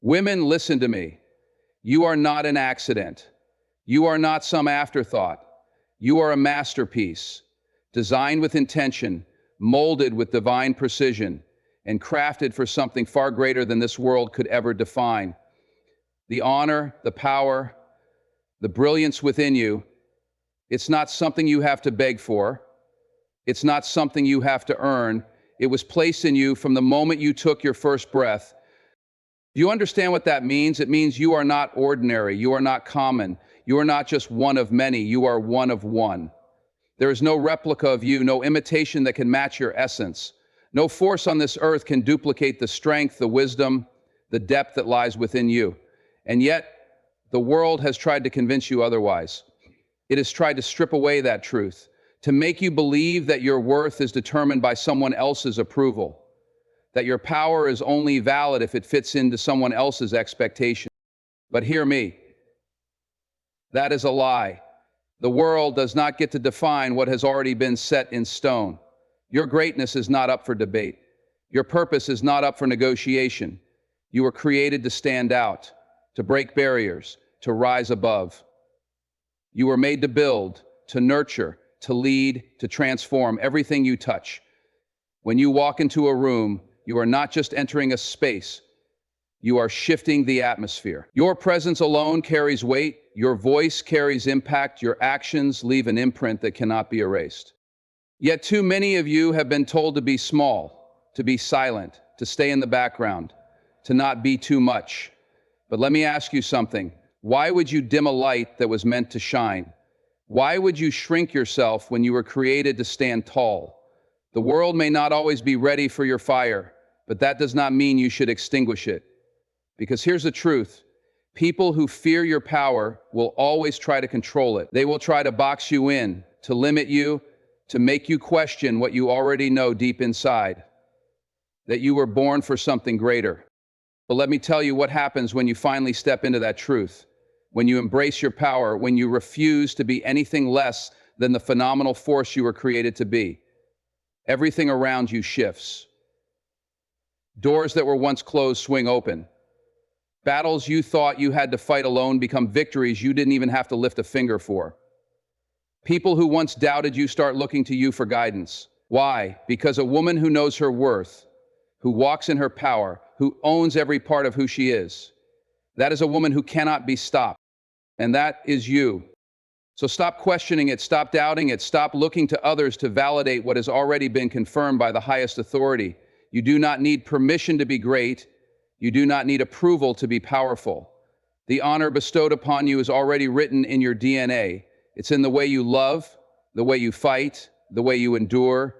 Women, listen to me. You are not an accident. You are not some afterthought. You are a masterpiece, designed with intention, molded with divine precision, and crafted for something far greater than this world could ever define. The honor, the power, the brilliance within you, it's not something you have to beg for. It's not something you have to earn. It was placed in you from the moment you took your first breath. Do you understand what that means? It means you are not ordinary. You are not common. You are not just one of many. You are one of one. There is no replica of you, no imitation that can match your essence. No force on this earth can duplicate the strength, the wisdom, the depth that lies within you. And yet, the world has tried to convince you otherwise. It has tried to strip away that truth, to make you believe that your worth is determined by someone else's approval, that your power is only valid if it fits into someone else's expectation. But hear me, that is a lie. The world does not get to define what has already been set in stone. Your greatness is not up for debate. Your purpose is not up for negotiation. You were created to stand out, to break barriers, to rise above. You were made to build, to nurture, to lead, to transform everything you touch. When you walk into a room, you are not just entering a space, you are shifting the atmosphere. Your presence alone carries weight, your voice carries impact, your actions leave an imprint that cannot be erased. Yet too many of you have been told to be small, to be silent, to stay in the background, to not be too much. But let me ask you something. Why would you dim a light that was meant to shine? Why would you shrink yourself when you were created to stand tall? The world may not always be ready for your fire, but that does not mean you should extinguish it. Because here's the truth. People who fear your power will always try to control it. They will try to box you in, to limit you, to make you question what you already know deep inside, that you were born for something greater. But let me tell you what happens when you finally step into that truth, when you embrace your power, when you refuse to be anything less than the phenomenal force you were created to be. Everything around you shifts. Doors that were once closed swing open. Battles you thought you had to fight alone become victories you didn't even have to lift a finger for. People who once doubted you start looking to you for guidance. Why? Because a woman who knows her worth, who walks in her power, who owns every part of who she is, that is a woman who cannot be stopped. And that is you. So stop questioning it, stop doubting it, stop looking to others to validate what has already been confirmed by the highest authority. You do not need permission to be great. You do not need approval to be powerful. The honor bestowed upon you is already written in your DNA. It's in the way you love, the way you fight, the way you endure,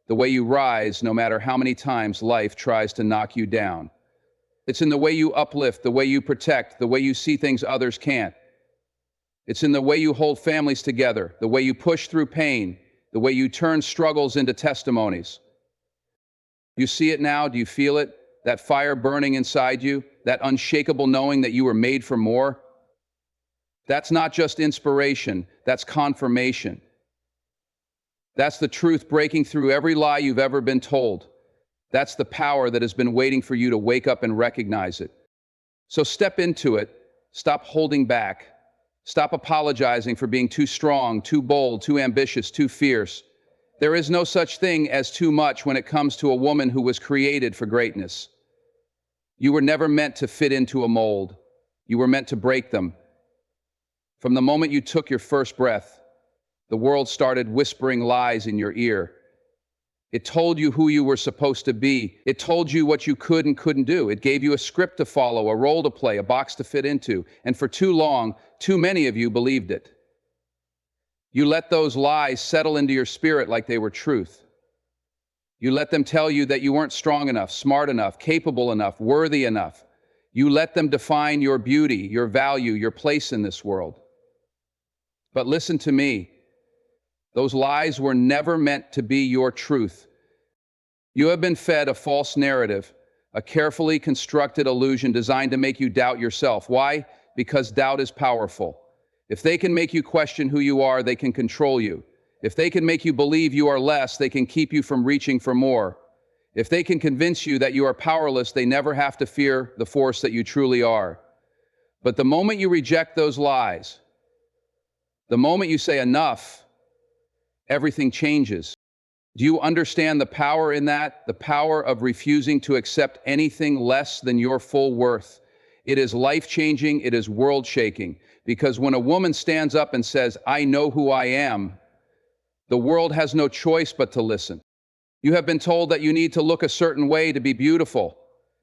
the way you rise no matter how many times life tries to knock you down. It's in the way you uplift, the way you protect, the way you see things others can't. It's in the way you hold families together, the way you push through pain, the way you turn struggles into testimonies. You see it now? Do you feel it? That fire burning inside you, that unshakable knowing that you were made for more? That's not just inspiration, that's confirmation. That's the truth breaking through every lie you've ever been told. That's the power that has been waiting for you to wake up and recognize it. So step into it. Stop holding back. Stop apologizing for being too strong, too bold, too ambitious, too fierce. There is no such thing as too much when it comes to a woman who was created for greatness. You were never meant to fit into a mold. You were meant to break them. From the moment you took your first breath, the world started whispering lies in your ear. It told you who you were supposed to be. It told you what you could and couldn't do. It gave you a script to follow, a role to play, a box to fit into. And for too long, too many of you believed it. You let those lies settle into your spirit like they were truth. You let them tell you that you weren't strong enough, smart enough, capable enough, worthy enough. You let them define your beauty, your value, your place in this world. But listen to me. Those lies were never meant to be your truth. You have been fed a false narrative, a carefully constructed illusion designed to make you doubt yourself. Why? Because doubt is powerful. If they can make you question who you are, they can control you. If they can make you believe you are less, they can keep you from reaching for more. If they can convince you that you are powerless, they never have to fear the force that you truly are. But the moment you reject those lies, the moment you say enough, everything changes. Do you understand the power in that? The power of refusing to accept anything less than your full worth. It is life-changing, it is world-shaking, because when a woman stands up and says, "I know who I am," the world has no choice but to listen. You have been told that you need to look a certain way to be beautiful,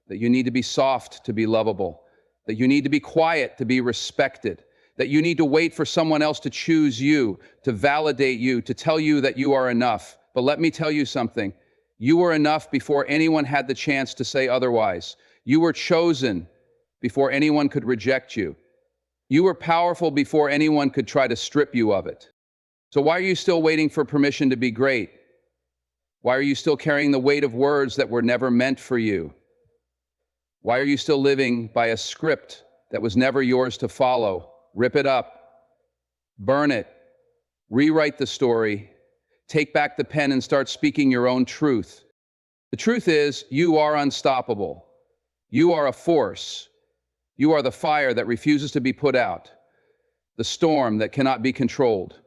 that you need to be soft to be lovable, that you need to be quiet to be respected, that you need to wait for someone else to choose you, to validate you, to tell you that you are enough. But let me tell you something. You were enough before anyone had the chance to say otherwise. You were chosen before anyone could reject you. You were powerful before anyone could try to strip you of it. So why are you still waiting for permission to be great? Why are you still carrying the weight of words that were never meant for you? Why are you still living by a script that was never yours to follow? Rip it up, burn it, rewrite the story, take back the pen and start speaking your own truth. The truth is, you are unstoppable. You are a force. You are the fire that refuses to be put out, the storm that cannot be controlled.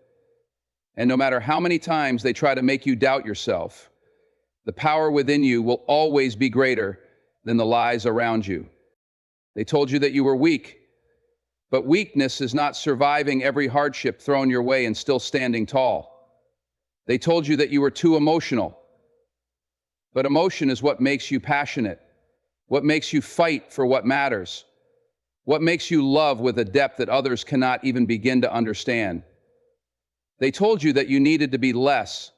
And no matter how many times they try to make you doubt yourself, the power within you will always be greater than the lies around you. They told you that you were weak, but weakness is not surviving every hardship thrown your way and still standing tall. They told you that you were too emotional, but emotion is what makes you passionate, what makes you fight for what matters, what makes you love with a depth that others cannot even begin to understand. They told you that you needed to be less,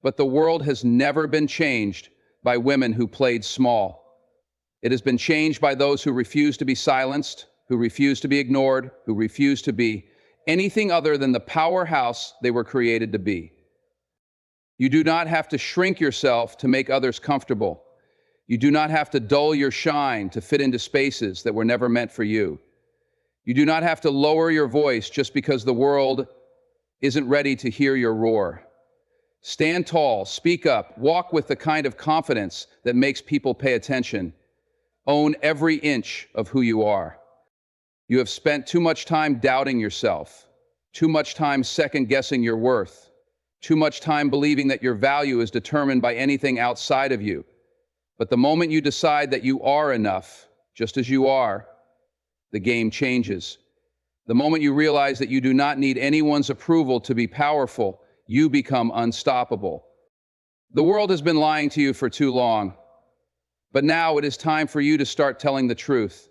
but the world has never been changed by women who played small. It has been changed by those who refuse to be silenced, who refuse to be ignored, who refuse to be anything other than the powerhouse they were created to be. You do not have to shrink yourself to make others comfortable. You do not have to dull your shine to fit into spaces that were never meant for you. You do not have to lower your voice just because the world isn't ready to hear your roar. Stand tall, speak up, walk with the kind of confidence that makes people pay attention. Own every inch of who you are. You have spent too much time doubting yourself, too much time second-guessing your worth, too much time believing that your value is determined by anything outside of you. But the moment you decide that you are enough, just as you are, the game changes. The moment you realize that you do not need anyone's approval to be powerful, you become unstoppable. The world has been lying to you for too long, but now it is time for you to start telling the truth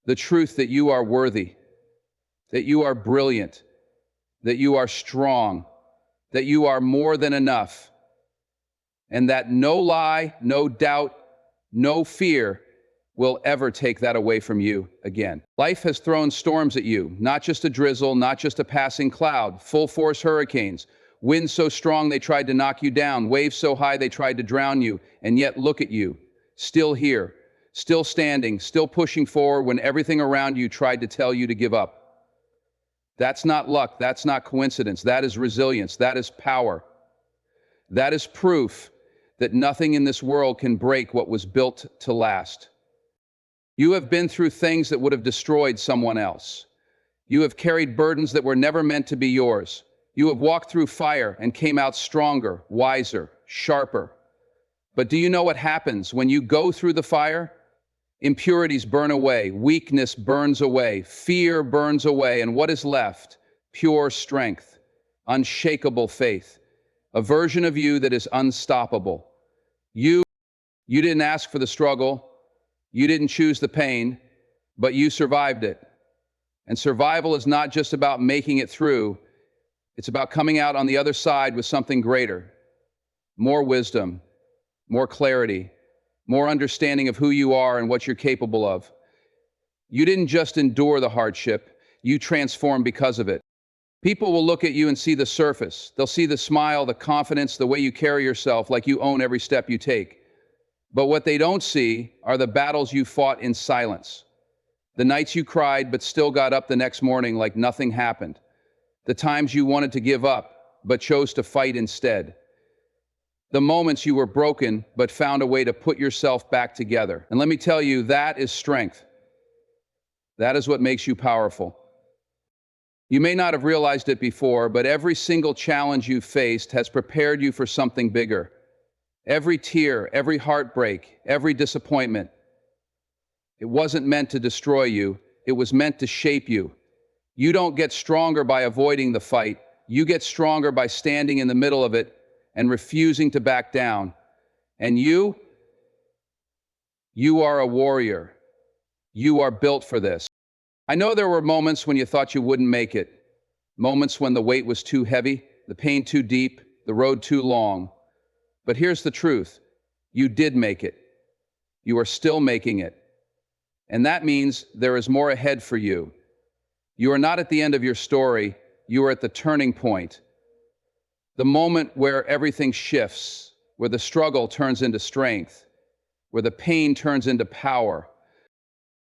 that you are worthy, that you are brilliant, that you are strong, that you are more than enough, and that no lie, no doubt, no fear will ever take that away from you again. Life has thrown storms at you, not just a drizzle, not just a passing cloud, full-force hurricanes, winds so strong they tried to knock you down, waves so high they tried to drown you, and yet look at you, still here, still standing, still pushing forward when everything around you tried to tell you to give up. That's not luck, that's not coincidence, that is resilience, that is power. That is proof that nothing in this world can break what was built to last. You have been through things that would have destroyed someone else. You have carried burdens that were never meant to be yours. You have walked through fire and came out stronger, wiser, sharper. But do you know what happens when you go through the fire? Impurities burn away, weakness burns away, fear burns away, and what is left? Pure strength, unshakable faith, a version of you that is unstoppable. You didn't ask for the struggle. You didn't choose the pain, but you survived it. And survival is not just about making it through. It's about coming out on the other side with something greater. More wisdom, more clarity, more understanding of who you are and what you're capable of. You didn't just endure the hardship, you transformed because of it. People will look at you and see the surface. They'll see the smile, the confidence, the way you carry yourself, like you own every step you take. But what they don't see are the battles you fought in silence. The nights you cried but still got up the next morning like nothing happened. The times you wanted to give up but chose to fight instead. The moments you were broken but found a way to put yourself back together. And let me tell you, that is strength. That is what makes you powerful. You may not have realized it before, but every single challenge you faced has prepared you for something bigger. Every tear, every heartbreak, every disappointment, it wasn't meant to destroy you, it was meant to shape you. You don't get stronger by avoiding the fight. You get stronger by standing in the middle of it and refusing to back down. And you are a warrior. You are built for this. I know there were moments when you thought you wouldn't make it. Moments when the weight was too heavy, the pain too deep, the road too long. But here's the truth. You did make it. You are still making it. And that means there is more ahead for you. You are not at the end of your story. You are at the turning point. The moment where everything shifts, where the struggle turns into strength, where the pain turns into power.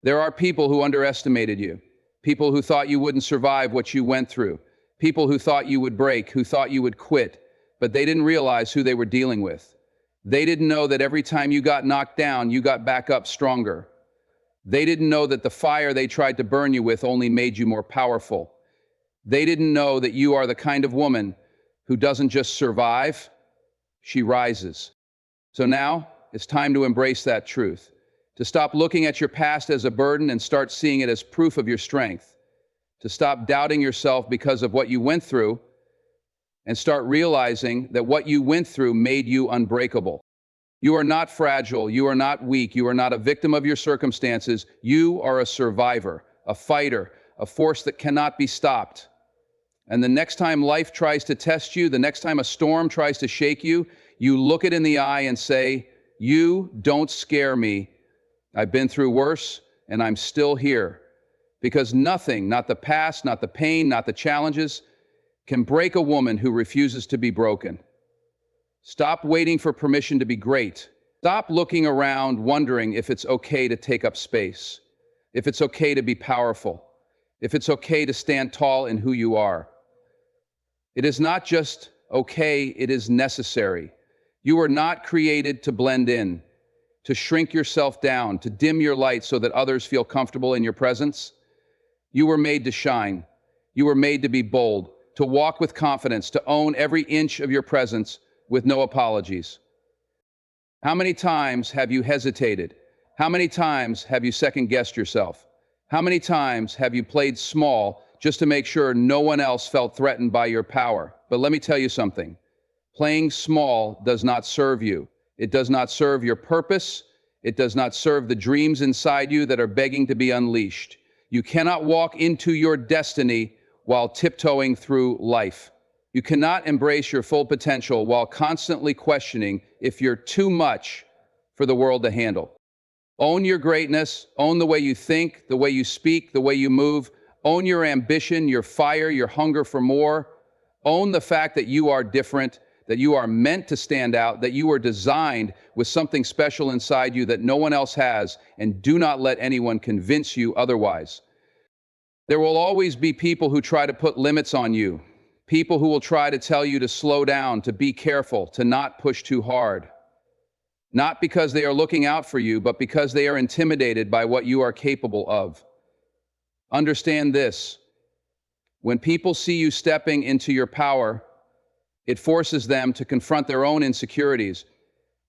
There are people who underestimated you, people who thought you wouldn't survive what you went through, people who thought you would break, who thought you would quit, but they didn't realize who they were dealing with. They didn't know that every time you got knocked down, you got back up stronger. They didn't know that the fire they tried to burn you with only made you more powerful. They didn't know that you are the kind of woman who doesn't just survive, she rises. So now it's time to embrace that truth, to stop looking at your past as a burden and start seeing it as proof of your strength, to stop doubting yourself because of what you went through and start realizing that what you went through made you unbreakable. You are not fragile, you are not weak, you are not a victim of your circumstances. You are a survivor, a fighter, a force that cannot be stopped. And the next time life tries to test you, the next time a storm tries to shake you, you look it in the eye and say, "You don't scare me. I've been through worse, and I'm still here." Because nothing, not the past, not the pain, not the challenges, can break a woman who refuses to be broken. Stop waiting for permission to be great. Stop looking around wondering if it's okay to take up space, if it's okay to be powerful, if it's okay to stand tall in who you are. It is not just okay, it is necessary. You were not created to blend in, to shrink yourself down, to dim your light so that others feel comfortable in your presence. You were made to shine. You were made to be bold, to walk with confidence, to own every inch of your presence with no apologies. How many times have you hesitated? How many times have you second-guessed yourself? How many times have you played small just to make sure no one else felt threatened by your power? But let me tell you something. Playing small does not serve you. It does not serve your purpose. It does not serve the dreams inside you that are begging to be unleashed. You cannot walk into your destiny while tiptoeing through life. You cannot embrace your full potential while constantly questioning if you're too much for the world to handle. Own your greatness, own the way you think, the way you speak, the way you move, own your ambition, your fire, your hunger for more. Own the fact that you are different, that you are meant to stand out, that you are designed with something special inside you that no one else has, and do not let anyone convince you otherwise. There will always be people who try to put limits on you. People who will try to tell you to slow down, to be careful, to not push too hard. Not because they are looking out for you, but because they are intimidated by what you are capable of. Understand this. When people see you stepping into your power, it forces them to confront their own insecurities.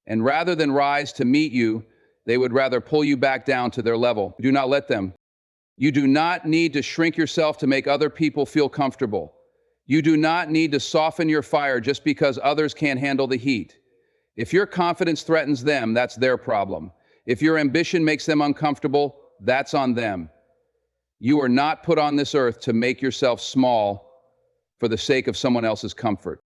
And rather than rise to meet you, they would rather pull you back down to their level. Do not let them. You do not need to shrink yourself to make other people feel comfortable. You do not need to soften your fire just because others can't handle the heat. If your confidence threatens them, that's their problem. If your ambition makes them uncomfortable, that's on them. You are not put on this earth to make yourself small for the sake of someone else's comfort.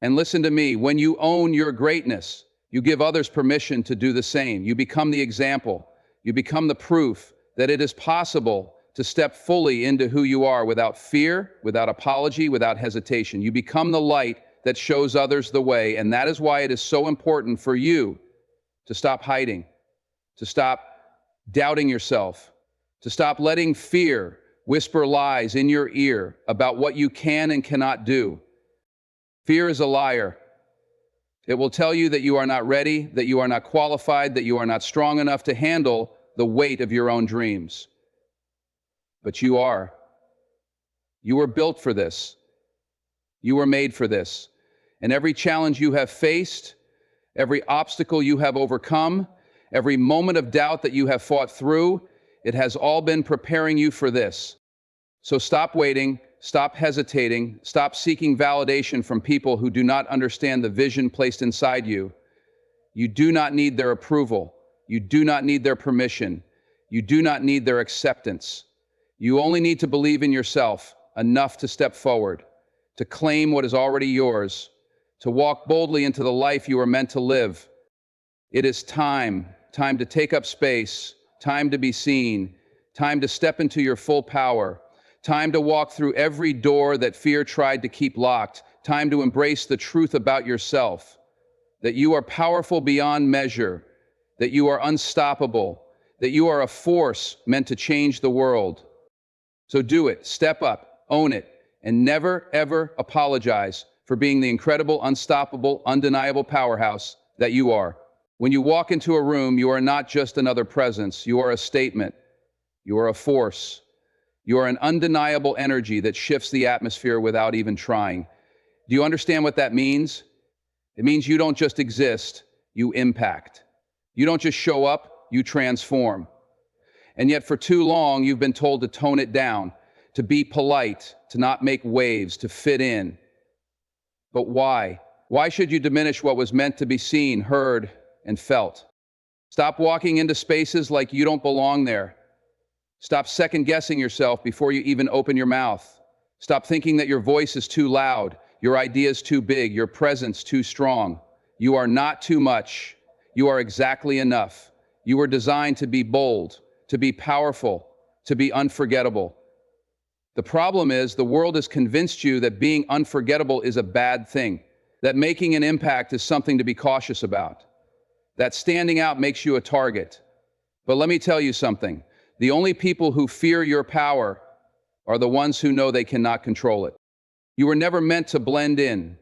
And listen to me, when you own your greatness, you give others permission to do the same. You become the example. You become the proof that it is possible to step fully into who you are without fear, without apology, without hesitation. You become the light that shows others the way, and that is why it is so important for you to stop hiding, to stop doubting yourself, to stop letting fear whisper lies in your ear about what you can and cannot do. Fear is a liar. It will tell you that you are not ready, that you are not qualified, that you are not strong enough to handle the weight of your own dreams. But you are. You were built for this. You were made for this. And every challenge you have faced, every obstacle you have overcome, every moment of doubt that you have fought through, it has all been preparing you for this. So stop waiting, stop hesitating, stop seeking validation from people who do not understand the vision placed inside you. You do not need their approval. You do not need their permission. You do not need their acceptance. You only need to believe in yourself enough to step forward, to claim what is already yours, to walk boldly into the life you are meant to live. It is time to take up space, time to be seen, time to step into your full power, time to walk through every door that fear tried to keep locked, time to embrace the truth about yourself, that you are powerful beyond measure, that you are unstoppable, that you are a force meant to change the world. So do it, step up, own it, and never, ever apologize for being the incredible, unstoppable, undeniable powerhouse that you are. When you walk into a room, you are not just another presence, you are a statement, you are a force, you are an undeniable energy that shifts the atmosphere without even trying. Do you understand what that means? It means you don't just exist, you impact. You don't just show up, you transform. And yet for too long, you've been told to tone it down, to be polite, to not make waves, to fit in. But why? Why should you diminish what was meant to be seen, heard, and felt? Stop walking into spaces like you don't belong there. Stop second-guessing yourself before you even open your mouth. Stop thinking that your voice is too loud, your ideas too big, your presence too strong. You are not too much. You are exactly enough. You were designed to be bold, to be powerful, to be unforgettable. The problem is the world has convinced you that being unforgettable is a bad thing, that making an impact is something to be cautious about, that standing out makes you a target. But let me tell you something. The only people who fear your power are the ones who know they cannot control it. You were never meant to blend in.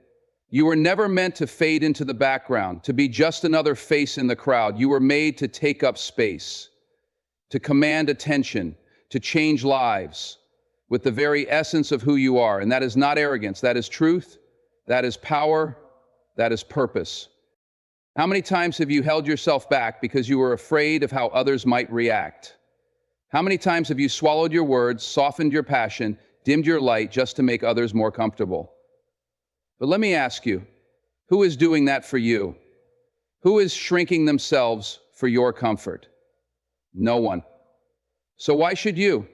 You were never meant to fade into the background, to be just another face in the crowd. You were made to take up space, to command attention, to change lives with the very essence of who you are. And that is not arrogance, that is truth, that is power, that is purpose. How many times have you held yourself back because you were afraid of how others might react? How many times have you swallowed your words, softened your passion, dimmed your light just to make others more comfortable? But let me ask you, who is doing that for you? Who is shrinking themselves for your comfort? No one. So why should you?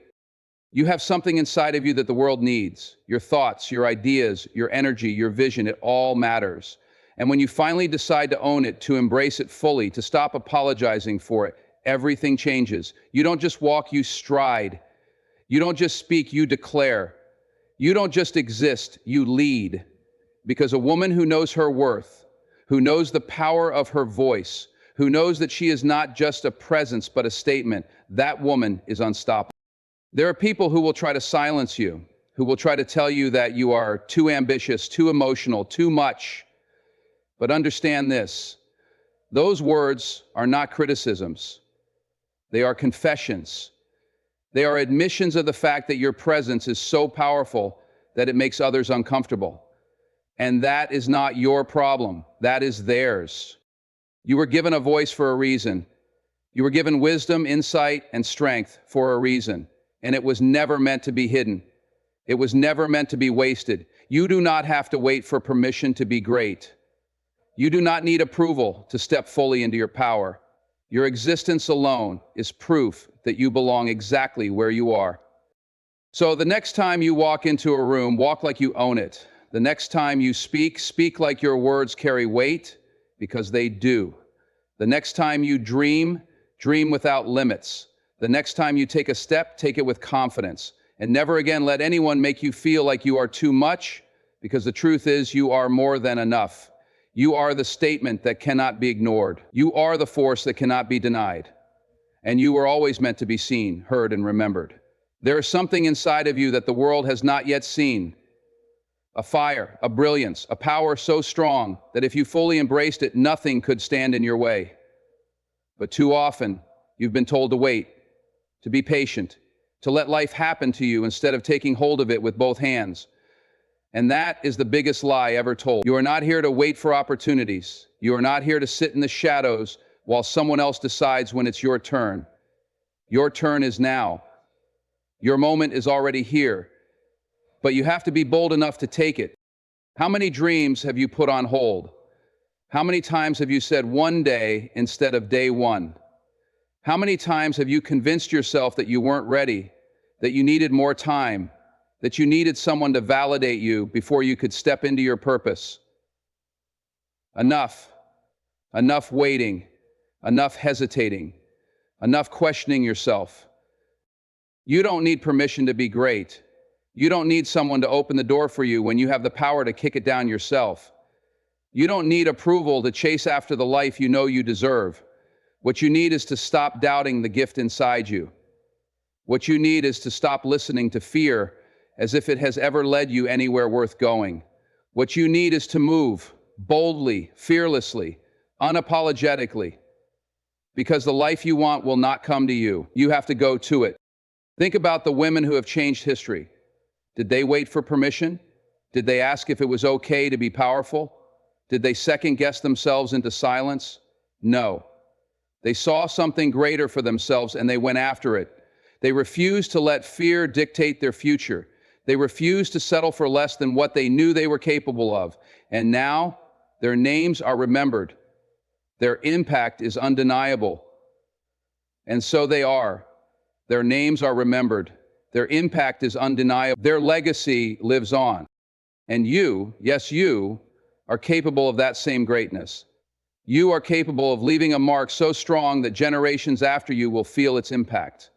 You have something inside of you that the world needs. Your thoughts, your ideas, your energy, your vision, it all matters. And when you finally decide to own it, to embrace it fully, to stop apologizing for it, everything changes. You don't just walk, you stride. You don't just speak, you declare. You don't just exist, you lead. Because a woman who knows her worth, who knows the power of her voice, who knows that she is not just a presence but a statement, that woman is unstoppable. There are people who will try to silence you, who will try to tell you that you are too ambitious, too emotional, too much. But understand this, those words are not criticisms. They are confessions. They are admissions of the fact that your presence is so powerful that it makes others uncomfortable. And that is not your problem. That is theirs. You were given a voice for a reason. You were given wisdom, insight, and strength for a reason. And it was never meant to be hidden. It was never meant to be wasted. You do not have to wait for permission to be great. You do not need approval to step fully into your power. Your existence alone is proof that you belong exactly where you are. So the next time you walk into a room, walk like you own it. The next time you speak, speak like your words carry weight, because they do. The next time you dream, dream without limits. The next time you take a step, take it with confidence. And never again let anyone make you feel like you are too much, because the truth is you are more than enough. You are the statement that cannot be ignored. You are the force that cannot be denied. And you were always meant to be seen, heard, and remembered. There is something inside of you that the world has not yet seen. a fire, a brilliance, a power so strong that if you fully embraced it, nothing could stand in your way. But too often, you've been told to wait, to be patient, to let life happen to you instead of taking hold of it with both hands. And that is the biggest lie ever told. You are not here to wait for opportunities. You are not here to sit in the shadows while someone else decides when it's your turn. Your turn is now. Your moment is already here. But you have to be bold enough to take it. How many dreams have you put on hold? How many times have you said one day instead of day one? How many times have you convinced yourself that you weren't ready, that you needed more time, that you needed someone to validate you before you could step into your purpose? Enough. Enough waiting. Enough hesitating. Enough questioning yourself. You don't need permission to be great. You don't need someone to open the door for you when you have the power to kick it down yourself. You don't need approval to chase after the life you know you deserve. What you need is to stop doubting the gift inside you. What you need is to stop listening to fear as if it has ever led you anywhere worth going. What you need is to move boldly, fearlessly, unapologetically, because the life you want will not come to you. You have to go to it. Think about the women who have changed history. Did they wait for permission? Did they ask if it was okay to be powerful? Did they second-guess themselves into silence? No. They saw something greater for themselves and they went after it. They refused to let fear dictate their future. They refused to settle for less than what they knew they were capable of. And now, their names are remembered. Their impact is undeniable. And so they are. Their names are remembered. Their impact is undeniable. Their legacy lives on. And you, yes, you, are capable of that same greatness. You are capable of leaving a mark so strong that generations after you will feel its impact.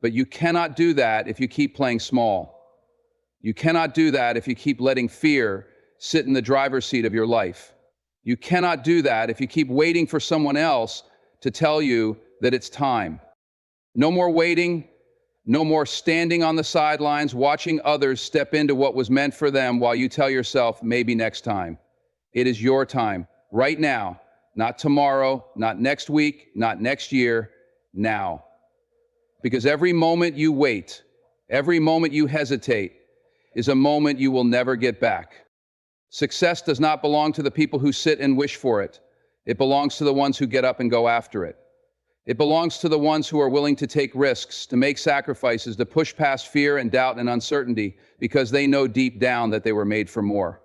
But you cannot do that if you keep playing small. You cannot do that if you keep letting fear sit in the driver's seat of your life. You cannot do that if you keep waiting for someone else to tell you that it's time. No more waiting. No more standing on the sidelines watching others step into what was meant for them while you tell yourself, maybe next time. It is your time, right now, not tomorrow, not next week, not next year, now. Because every moment you wait, every moment you hesitate, is a moment you will never get back. Success does not belong to the people who sit and wish for it. It belongs to the ones who get up and go after it. It belongs to the ones who are willing to take risks, to make sacrifices, to push past fear and doubt and uncertainty because they know deep down that they were made for more.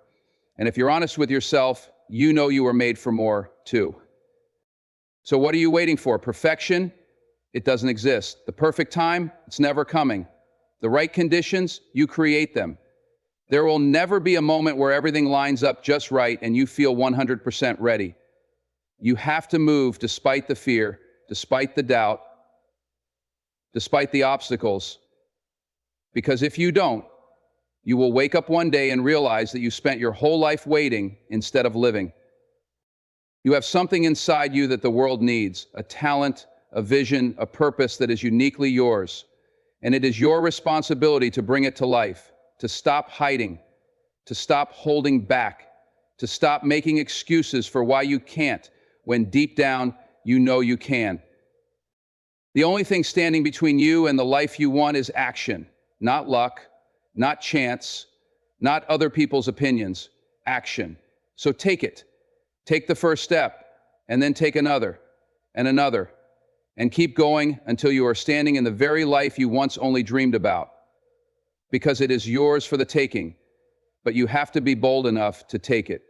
And if you're honest with yourself, you know you were made for more too. So what are you waiting for? Perfection? It doesn't exist. The perfect time? It's never coming. The right conditions? You create them. There will never be a moment where everything lines up just right and you feel 100% ready. You have to move despite the fear, despite the doubt, despite the obstacles. Because if you don't, you will wake up one day and realize that you spent your whole life waiting instead of living. You have something inside you that the world needs, a talent, a vision, a purpose that is uniquely yours. And it is your responsibility to bring it to life, to stop hiding, to stop holding back, to stop making excuses for why you can't, when deep down you know you can. The only thing standing between you and the life you want is action, not luck, not chance, not other people's opinions, action. So take it. Take the first step, and then take another, and keep going until you are standing in the very life you once only dreamed about. Because it is yours for the taking, but you have to be bold enough to take it.